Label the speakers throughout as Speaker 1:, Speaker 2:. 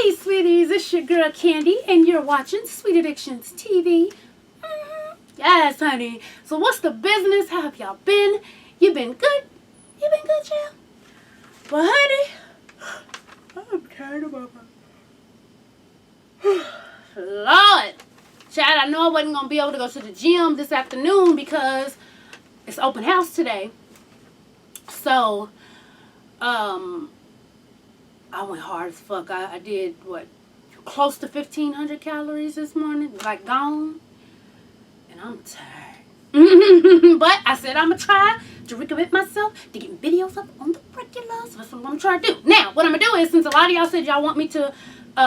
Speaker 1: Hey, sweeties, it's your girl Candy, and you're watching Sweet Addictions TV. Yes, honey. So what's the business? How have y'all been? You been good? You been good, child? Well, honey, I'm tired of my Lord. Child, I know I wasn't going to be able to go to the gym this afternoon because it's open house today. So, I went hard as fuck. I did, close to 1,500 calories this morning. Like, gone. And I'm tired. But I said I'm going to try to recommit myself to getting videos up on the regular. So that's what I'm going to try to do. Now, what I'm going to do is, since a lot of y'all said y'all want me to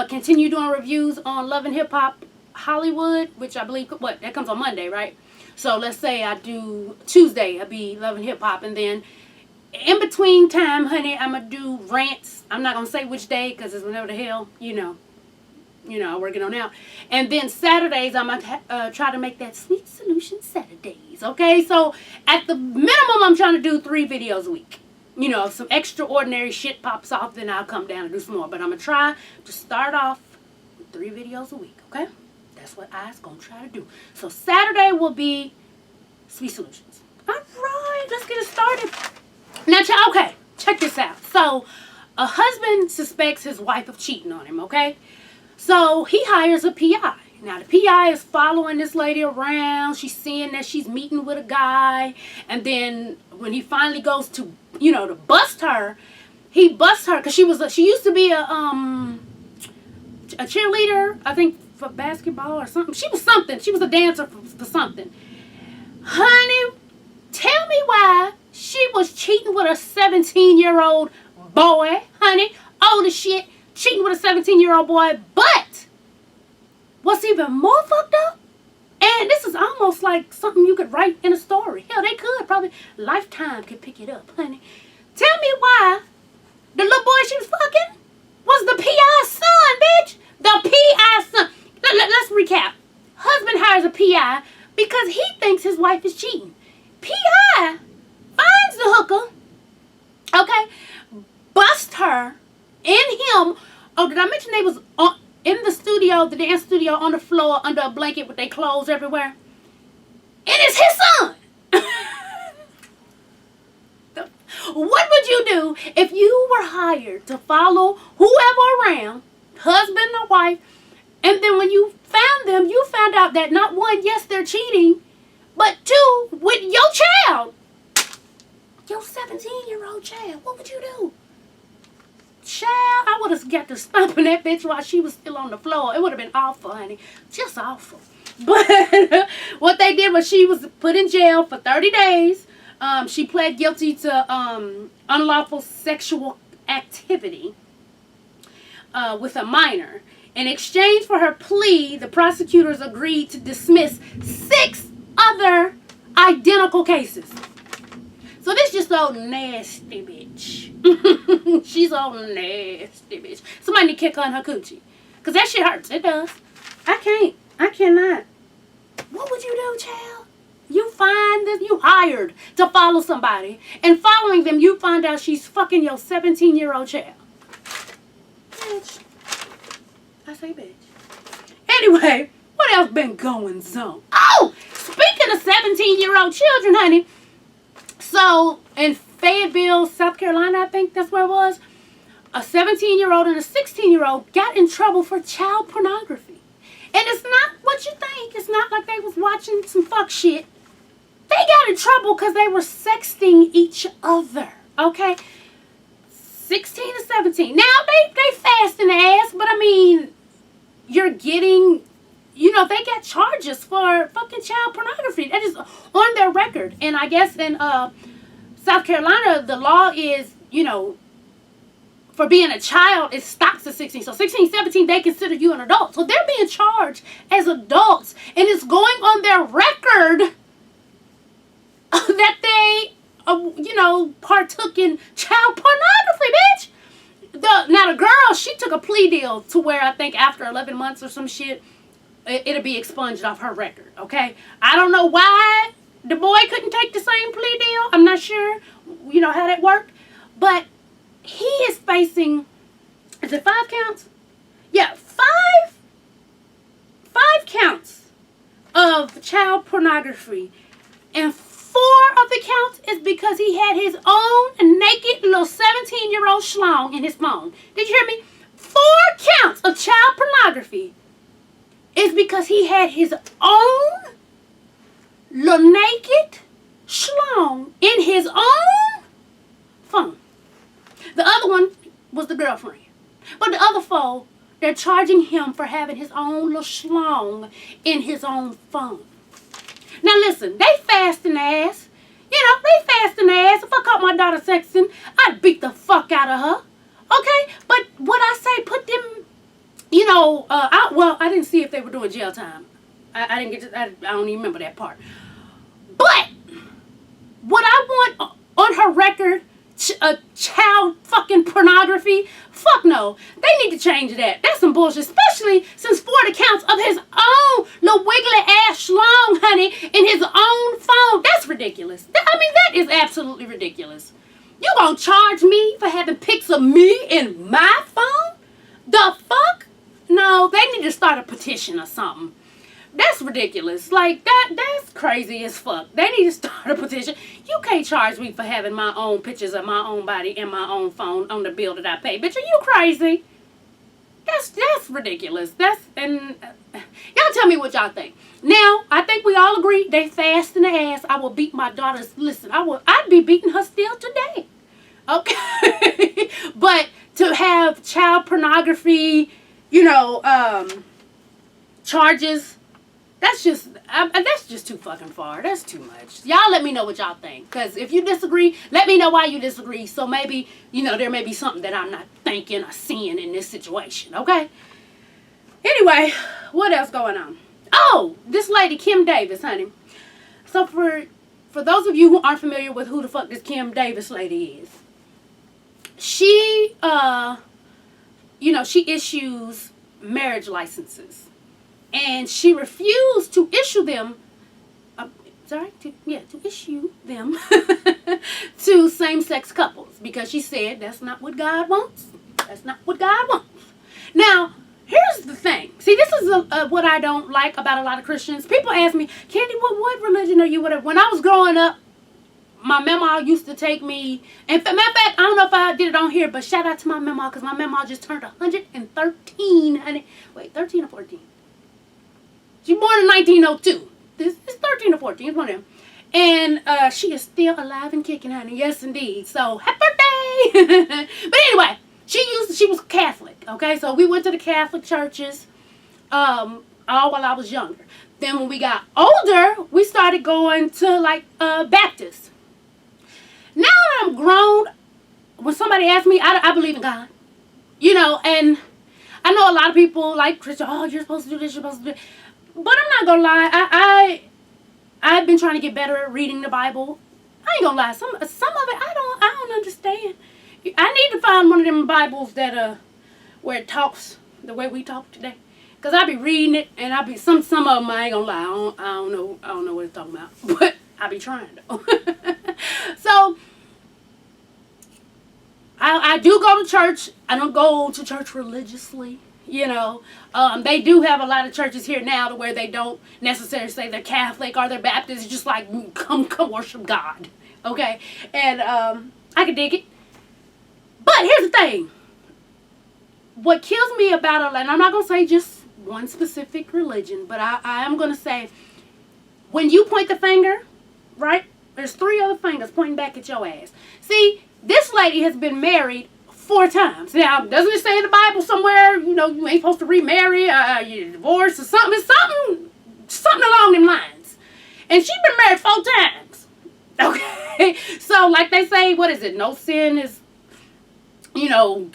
Speaker 1: continue doing reviews on Love and Hip Hop Hollywood, which I believe, that comes on Monday, right? So let's say I do Tuesday, I'll be Love and Hip Hop, and then in between time, honey, I'm going to do Rants. I'm not going to say which day because it's whenever the hell, I'm working on out. And then Saturdays, I'm going to try to make that Sweet Solution Saturdays, okay? So at the minimum, I'm trying to do 3 videos a week. If some extraordinary shit pops off, then I'll come down and do some more. But I'm going to try to start off with 3 videos a week, okay? That's what I's going to try to do. So Saturday will be Sweet Solutions. All right, let's get it started. Now, okay, check this out. So, a husband suspects his wife of cheating on him, okay? So, he hires a PI. Now, the PI is following this lady around. She's seeing that she's meeting with a guy. And then, when he finally goes to, to bust her, he busts her because she used to be a cheerleader, I think, for basketball or something. She was something. She was a dancer for something. Honey, tell me why she was cheating with a 17-year-old boy, honey. Old as shit, cheating with a 17-year-old boy. But what's even more fucked up, and this is almost like something you could write in a story. Hell, they could. Probably Lifetime could pick it up, honey. Tell me why the little boy she was fucking was the PI's son, bitch. The PI's son. Let's recap. Husband hires a PI because he thinks his wife is cheating. PI finds the hooker, okay, bust her and him. Oh, did I mention they was in the studio, the dance studio, on the floor under a blanket with their clothes everywhere? And it's his son. What would you do if you were hired to follow whoever around, husband or wife, and then when you found them, you found out that not one, yes, they're cheating, but 2, with your child. Your 17-year-old child. What would you do? Child, I would have got to stomping that bitch while she was still on the floor. It would have been awful, honey. Just awful. But what they did was she was put in jail for 30 days. She pled guilty to unlawful sexual activity with a minor. In exchange for her plea, the prosecutors agreed to dismiss 6 other identical cases. So this just old nasty bitch. She's old nasty bitch. Somebody need to kick her in her coochie. Because that shit hurts. It does. I cannot. What would you do, child? You find this, you hired to follow somebody. And following them, you find out she's fucking your 17-year-old child. Bitch. I say bitch. Anyway, what else been going on? Oh, speaking of 17-year-old children, honey. So, in Fayetteville, South Carolina, I think that's where it was, a 17-year-old and a 16-year-old got in trouble for child pornography. And it's not what you think. It's not like they was watching some fuck shit. They got in trouble because they were sexting each other, okay? 16 to 17. Now, they fast in the ass, but I mean, you're getting, they got charges for fucking child pornography. That is on their record. And I guess in South Carolina, the law is, for being a child, it stops at 16. So 16, 17, they consider you an adult. So they're being charged as adults. And it's going on their record that they, partook in child pornography, bitch. Now, the girl, she took a plea deal to where I think after 11 months or some shit, it'll be expunged off her record, okay? I don't know why the boy couldn't take the same plea deal. I'm not sure, how that worked. But he is facing, is it 5 counts? Yeah, of child pornography. And 4 of the counts is because he had his own naked little 17-year-old schlong in his phone. Did you hear me? 4 counts of child pornography is because he had his own little naked schlong in his own phone. The other one was the girlfriend. But the other 4, they're charging him for having his own little schlong in his own phone. Now listen, they fasting ass. You know, they fasting ass. If I caught my daughter sexting, I'd beat the fuck out of her. Okay? But what I say, put them, you know, I didn't see if they were doing jail time. I didn't get to, I don't even remember that part. But what I want on her record, child fucking pornography, fuck no. They need to change that. That's some bullshit, especially since 4 accounts of his own little wiggly ass schlong, honey, in his own phone. That's ridiculous. I mean, that is absolutely ridiculous. You gonna charge me for having pics of me in my phone? The fuck? No, they need to start a petition or something. That's ridiculous. Like, that's crazy as fuck. They need to start a petition. You can't charge me for having my own pictures of my own body in my own phone on the bill that I pay. Bitch, are you crazy? That's ridiculous. Y'all tell me what y'all think. Now, I think we all agree they fast in the ass. I will beat my daughter's, listen, I'd be beating her still today. Okay? But to have child pornography, you know, charges, that's just too fucking far. That's too much. Y'all let me know what y'all think. Because if you disagree, let me know why you disagree. So maybe, you know, there may be something that I'm not thinking or seeing in this situation. Okay? Anyway, what else going on? Oh, this lady, Kim Davis, honey. So for those of you who aren't familiar with who the fuck this Kim Davis lady is, she, you know, she issues marriage licenses. And she refused to issue them, to issue them to same-sex couples. Because she said that's not what God wants. That's not what God wants. Now, here's the thing. See, this is what I don't like about a lot of Christians. People ask me, Candy, what religion are you? Whatever. When I was growing up, my mama used to take me, and matter of fact, I don't know if I did it on here, but shout out to my mama, because my mama just turned 113, honey. Wait, 13 or 14? She was born in 1902. This is 13 or 14. It's one of them. And she is still alive and kicking, honey. Yes, indeed. So, happy birthday! But anyway, she was Catholic. Okay, so we went to the Catholic churches all while I was younger. Then when we got older, we started going to like Baptist. Now that I'm grown, when somebody asks me, I believe in God. You know, and I know a lot of people like Christian. Oh, you're supposed to do this. You're supposed to do that. But I'm not gonna lie, I've been trying to get better at reading the Bible. I ain't gonna lie, some of it I don't understand. I need to find one of them Bibles that where it talks the way we talk today. Cause I be reading it and I be some of them I ain't gonna lie, I don't know what it's talking about. But I be trying though. So I do go to church. I don't go to church religiously. You know, they do have a lot of churches here now to where they don't necessarily say they're Catholic or they're Baptist. It's just like, come worship God. Okay? And I can dig it. But here's the thing. What kills me about it, and I'm not going to say just one specific religion, but I am going to say, when you point the finger, right, there's 3 other fingers pointing back at your ass. See, this lady has been married 4 times. Now, doesn't it say in the Bible somewhere, you know, you ain't supposed to remarry, you're divorced or something? It's something along them lines. And she's been married 4 times. Okay? So, like they say, what is it? No sin is, you know,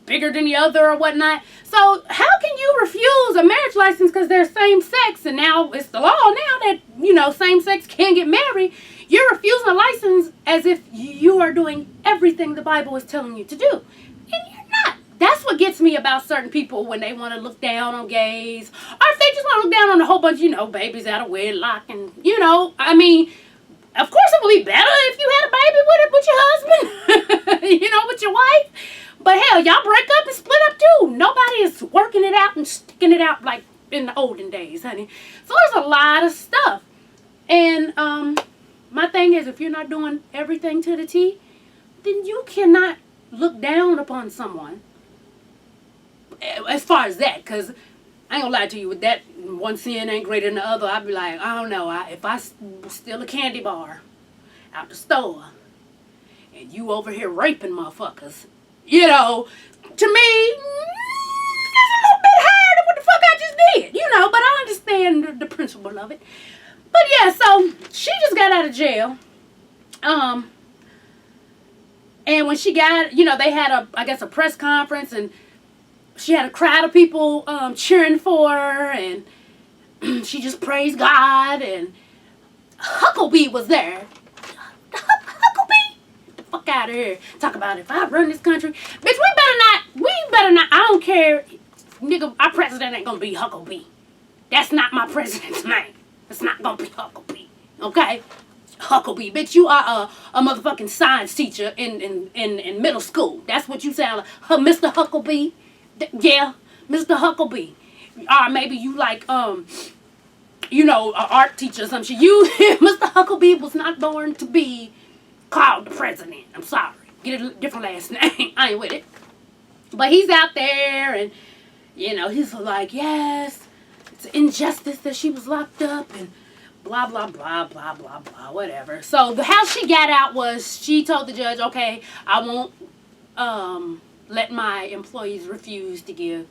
Speaker 1: bigger than the other or whatnot. So, how can you refuse a marriage license because they're same sex and now it's the law now that, you know, same sex can get married? You're refusing a license as if you are doing everything the Bible is telling you to do. And you're not. That's what gets me about certain people when they want to look down on gays. Or if they just want to look down on a whole bunch, you know, babies out of wedlock. And, you know, I mean, of course it would be better if you had a baby with your husband. You know, with your wife. But hell, y'all break up and split up too. Nobody is working it out and sticking it out like in the olden days, honey. So there's a lot of stuff. And my thing is, if you're not doing everything to the T, then you cannot look down upon someone as far as that. Because I ain't gonna lie to you, with that one sin ain't greater than the other, I'd be like, I don't know, if I steal a candy bar out the store and you over here raping motherfuckers, you know, to me, that's a little bit higher than what the fuck I just did, you know, but I understand the principle of it. But yeah, so she just got out of jail. And when she got, you know, they had a press conference, and she had a crowd of people cheering for her, and she just praised God, and Huckabee was there. Huckabee? Get the fuck out of here. Talk about if I run this country. Bitch, we better not, I don't care. Nigga, our president ain't gonna be Huckabee. That's not my president's name. It's not gonna be Huckabee. Okay? Huckabee. Bitch, you are a motherfucking science teacher in middle school. That's what you sound like. Mr. Huckabee. Yeah, Mr. Huckabee. Or maybe you like, you know, an art teacher or some shit. You, Mr. Huckabee was not born to be called the president. I'm sorry. Get a different last name. I ain't with it. But he's out there, and, you know, he's like, yes, it's injustice that she was locked up, and blah, blah, blah, blah, blah, blah, whatever. So how she got out was she told the judge, okay, I won't let my employees refuse to give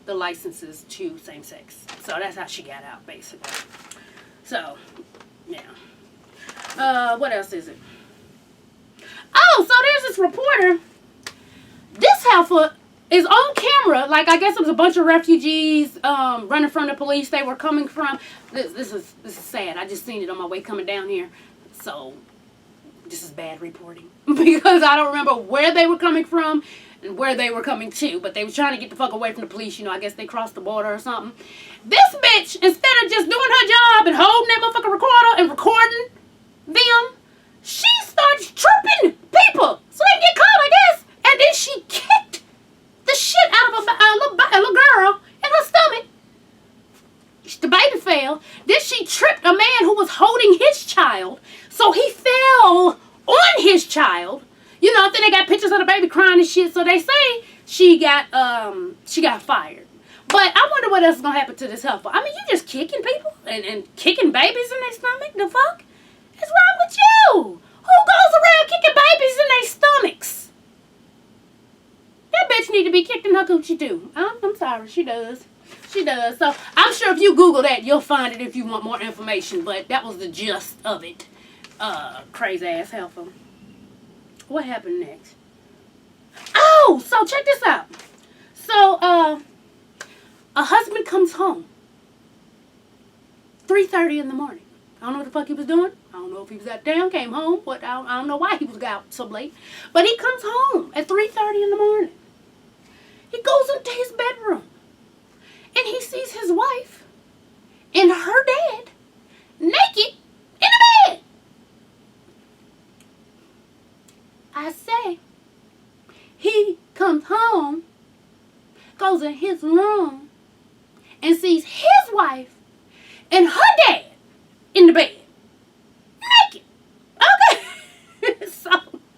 Speaker 1: the licenses to same-sex. So that's how she got out, basically. So, yeah. What else is it? Oh, so there's this reporter. This heifer is on camera. Like, I guess it was a bunch of refugees running from the police. They were coming from... This is sad. I just seen it on my way coming down here. So, this is bad reporting. Because I don't remember where they were coming from and where they were coming to. But they were trying to get the fuck away from the police. You know, I guess they crossed the border or something. This bitch, instead of just doing her job and holding that motherfucking recorder and recording them, she starts tripping people so they get caught, I guess. And then she kicked the shit out of a little girl in her stomach. The baby fell. Then she tripped a man who was holding his child, so he fell on his child. You know, then they got pictures of the baby crying and shit. So they say she got fired. But I wonder what else is gonna happen to this heifer. I mean, you just kicking people and kicking babies in their stomach. The fuck is wrong with you? Who goes around kicking babies in their stomachs? That bitch need to be kicked in her coochie too. I'm sorry, she does. She does. So I'm sure if you Google that, you'll find it if you want more information. But that was the gist of it. Crazy ass heifer. What happened next? Oh, so check this out. So a husband comes home 3:30 in the morning. I don't know what the fuck he was doing. I don't know if he was out down, came home. But I don't know why he was out so late. But he comes home at 3:30 in the morning. He goes into his bedroom. And he sees his wife and her dad naked in the bed. I say, he comes home, goes in his room, and sees his wife and her dad in the bed. Naked. Okay. So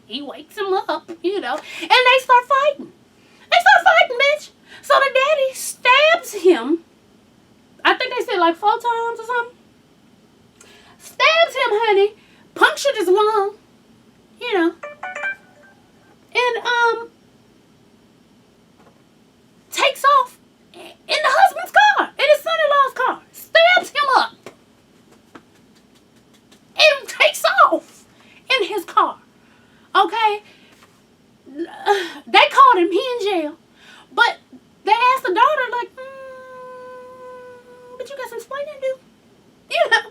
Speaker 1: he wakes him up, you know, and they start fighting. They start fighting, bitch. So the daddy stabs him. I think they said like 4 times or something. Stabs him, honey. Punctured his lung. You know. And takes off in the husband's car. In his son-in-law's car. Stabs him up. And takes off in his car. Okay. They caught him. He in jail. But they asked the daughter, like, but you got some explaining to do. You know.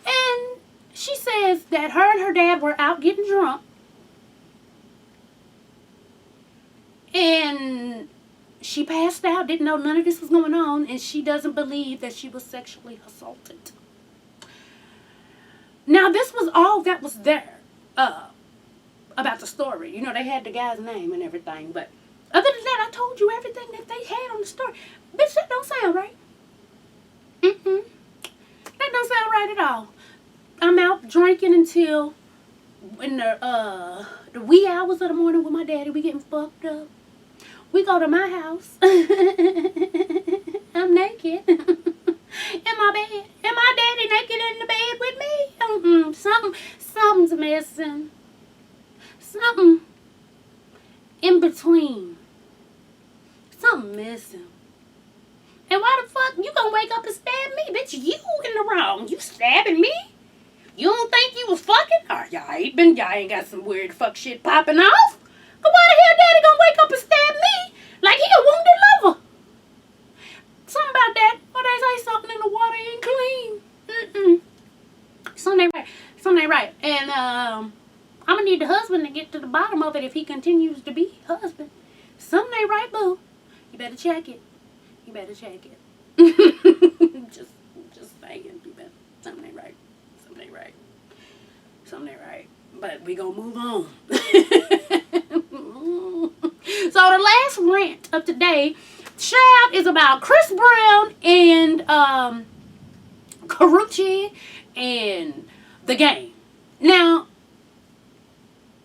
Speaker 1: And she says that her and her dad were out getting drunk. And she passed out, didn't know none of this was going on, and she doesn't believe that she was sexually assaulted. Now, this was all that was there about the story. You know, they had the guy's name and everything, but other than that, I told you everything that they had on the story. Bitch, that don't sound right. at all. I'm out drinking until in the wee hours of the morning with my daddy. We getting fucked up. We go to my house. I'm naked in my bed, and my daddy naked in the bed with me. Something's missing. Something in between. Something missing. And why the fuck you gonna wake up and stab me? Bitch, you in the wrong. You stabbing me? You don't think you was fucking? Or y'all ain't got some weird fuck shit popping off? But why the hell daddy gonna wake up and stab me? Like he a wounded lover. Something about that. Or they say something in the water ain't clean. Something ain't right. Something ain't right. And I'm gonna need the husband to get to the bottom of it if he continues to be husband. Something ain't right, boo. You better check it. You better check it. just saying. You better. Something ain't right. Something ain't right. Something ain't right. But we gonna move on. So the last rant of today, child, is about Chris Brown and Karrueche and the game. Now,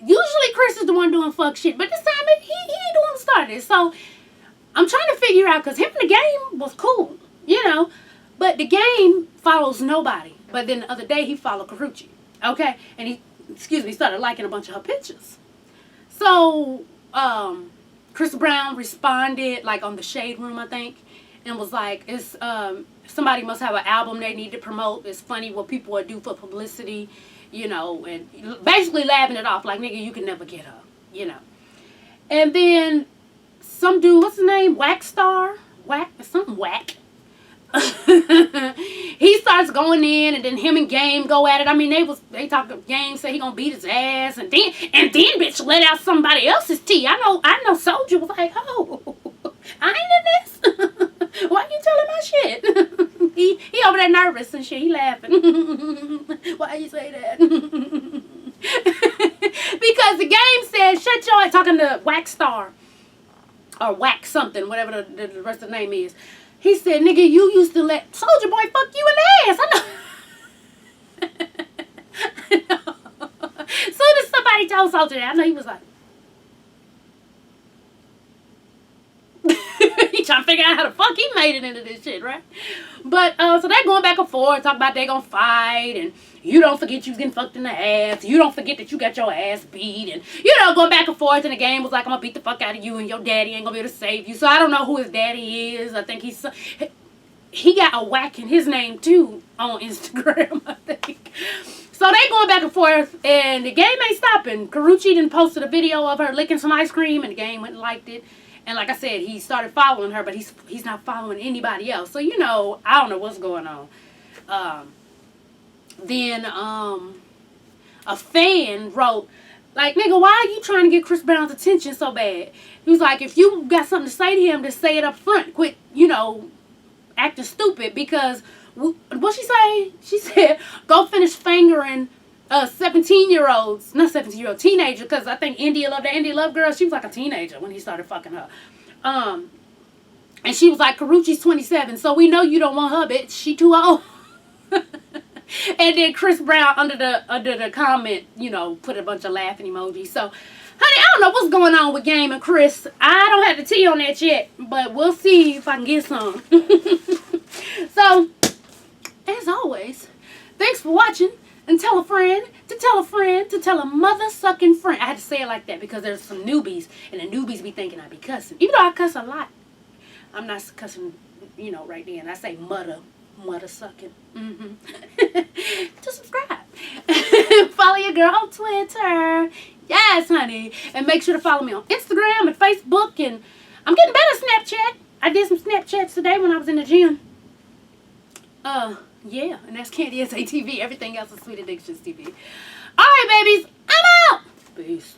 Speaker 1: usually Chris is the one doing fuck shit, but this time he ain't the one who started it. So I'm trying to figure out, because him and the game was cool, you know, but the game follows nobody. But then the other day he followed Karrueche, okay, and he started liking a bunch of her pictures. So Chris Brown responded, like, on the Shade Room, I think, and was like, "It's somebody must have an album they need to promote. It's funny what people would do for publicity, you know," and basically laughing it off, like, nigga, you can never get her, you know. And then some dude, what's his name, something Whack. He starts going in, and then him and Game go at it. I mean, they talk. Game said he gonna beat his ass, and then bitch let out somebody else's tea. I know. Soldier was like, "Oh, I ain't in this. Why you telling my shit?" he over there nervous and shit. He laughing. Why you say that? Because the Game said, "Shut your," talking to Whack Star or Whack something, whatever the rest of the name is. He said, "Nigga, you used to let Soldier Boy fuck you in the ass." I know. I know. Soon as somebody told Soldier that, I know he was like, he trying to figure out how the fuck he made it into this shit, right? But, so they're going back and forth, talking about they gonna fight, and you don't forget you was getting fucked in the ass, you don't forget that you got your ass beat, and, you know, going back and forth, and the Game was like, "I'm gonna beat the fuck out of you, and your daddy ain't gonna be able to save you." So I don't know who his daddy is. I think he got a Whack in his name, too, on Instagram, I think. So they going back and forth, and the Game ain't stopping. Karrueche then posted a video of her licking some ice cream, and the Game went and liked it. And like I said, he started following her, but he's not following anybody else. So, you know, I don't know what's going on. Then a fan wrote, like, "Nigga, why are you trying to get Chris Brown's attention so bad?" He was like, "If you got something to say to him, just say it up front. Quit, you know, acting stupid." Because, what she say? She said, "Go finish fingering 17-year-olds, not 17-year-old, teenager," because I think India Love girl, she was like a teenager when he started fucking her. And she was like, "Karrueche's 27, so we know you don't want her, bitch. She too old." And then Chris Brown under the comment, you know, put a bunch of laughing emojis. So, honey, I don't know what's going on with Game and Chris. I don't have the tea on that yet, but we'll see if I can get some. So, as always, thanks for watching. And tell a friend, to tell a friend, to tell a mother-sucking friend. I had to say it like that because there's some newbies, and the newbies be thinking I be cussing. Even though I cuss a lot, I'm not cussing, you know, right then. I say mother-sucking. To subscribe. Follow your girl on Twitter. Yes, honey. And make sure to follow me on Instagram and Facebook. And I'm getting better at Snapchat. I did some Snapchats today when I was in the gym. Yeah, and that's Candy S.A. TV. Everything else is Sweet Addictions TV. All right, babies, I'm out. Peace.